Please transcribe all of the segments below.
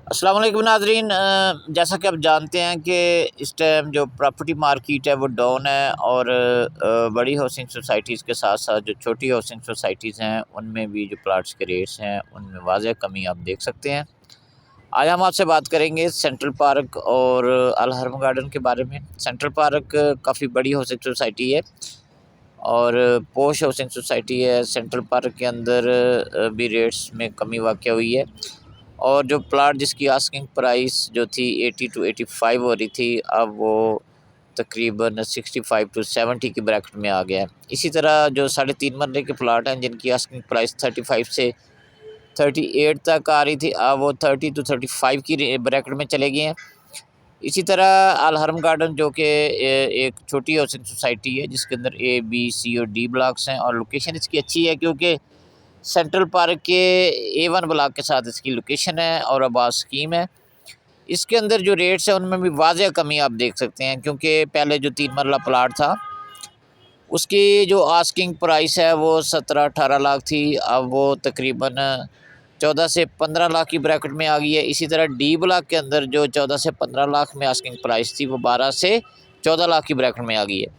अस्सलाम वालेकुम नाज़रीन। जैसा कि आप जानते हैं कि इस टाइम जो प्रॉपर्टी मार्केट है वो डाउन है और बड़ी हाउसिंग सोसाइटीज़ के साथ साथ जो छोटी हाउसिंग सोसाइटीज़ हैं उनमें भी जो प्लाट्स के रेट्स हैं उनमें वाज़ह कमी आप देख सकते हैं। आज हम आपसे बात करेंगे सेंट्रल पार्क और अल हरम गार्डन के बारे में। सेंट्रल पार्क काफ़ी बड़ी हाउसिंग सोसाइटी है और पोश हाउसिंग सोसाइटी है। सेंट्रल पार्क के अंदर भी रेट्स में कमी वाक़या हुई है और जो प्लाट जिसकी आस्किंग प्राइस जो थी 80 टू 85 हो रही थी, अब वो तकरीबन 65 टू 70 की ब्रैकेट में आ गया है। इसी तरह जो 3.5 मरले के प्लाट हैं जिनकी आस्किंग प्राइस 35 से 38 तक आ रही थी, अब वो 30 टू 35 की ब्रैकेट में चले गए हैं। इसी तरह अल हरम गार्डन जो कि एक छोटी हाउसिंग सोसाइटी है जिसके अंदर ए बी सी और डी ब्लॉक्स हैं और लोकेशन इसकी अच्छी है क्योंकि सेंट्रल पार्क के A1 ब्लॉक के साथ इसकी लोकेशन है और आबाद स्कीम है। इसके अंदर जो रेट्स हैं उनमें भी वाज़ह कमी आप देख सकते हैं क्योंकि पहले जो 3 मरला प्लाट था उसकी जो आस्किंग प्राइस है वो 17-18 लाख थी, अब वो तकरीबन 14 से 15 लाख की ब्रैकेट में आ गई है। इसी तरह डी ब्लॉक के अंदर जो 14 से 15 लाख में आस्किंग प्राइस थी वो 12 से 14 लाख की ब्रैकेट में आ गई है।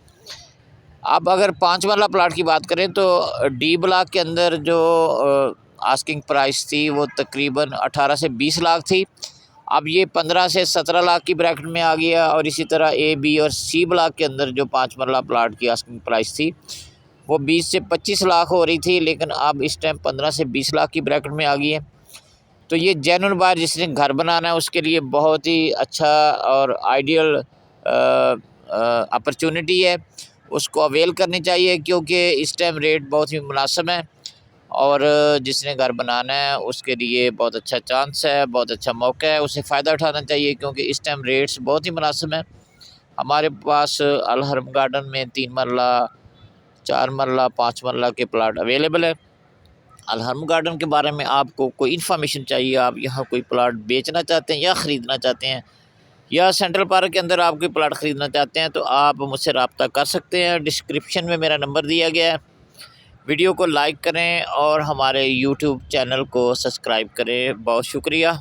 अब अगर 5 वाला प्लाट की बात करें तो डी ब्लॉक के अंदर जो आस्किंग प्राइस थी वो तकरीबन 18 से 20 लाख थी, अब ये 15 से 17 लाख की ब्रैकेट में आ गया। और इसी तरह ए बी और सी ब्लॉक के अंदर जो 5 मरला प्लाट की आस्किंग प्राइस थी वो 20 से 25 लाख हो रही थी, लेकिन अब इस टाइम 15 से 20 लाख की ब्रैकेट में आ गई है। तो ये जेन्युइन बायर जिसने घर बनाना है उसके लिए बहुत ही अच्छा और आइडियल अपॉर्चुनिटी है, उसको अवेल करनी चाहिए क्योंकि इस टाइम रेट बहुत ही मुनासिब है और जिसने घर बनाना है उसके लिए बहुत अच्छा चांस है, बहुत अच्छा मौका है, उसे फ़ायदा उठाना चाहिए क्योंकि इस टाइम रेट्स बहुत ही मुनासिब हैं। हमारे पास अल हरम गार्डन में 3 मरला, 4 मरला, 5 मरला के प्लाट अवेलेबल है। अल हरम गार्डन के बारे में आपको कोई इन्फॉर्मेशन चाहिए, आप यहाँ कोई प्लाट बेचना चाहते हैं या ख़रीदना चाहते हैं या सेंट्रल पार्क के अंदर आप कोई प्लाट ख़रीदना चाहते हैं तो आप मुझसे रब्ता कर सकते हैं। डिस्क्रिप्शन में मेरा नंबर दिया गया है। वीडियो को लाइक करें और हमारे यूट्यूब चैनल को सब्सक्राइब करें। बहुत शुक्रिया।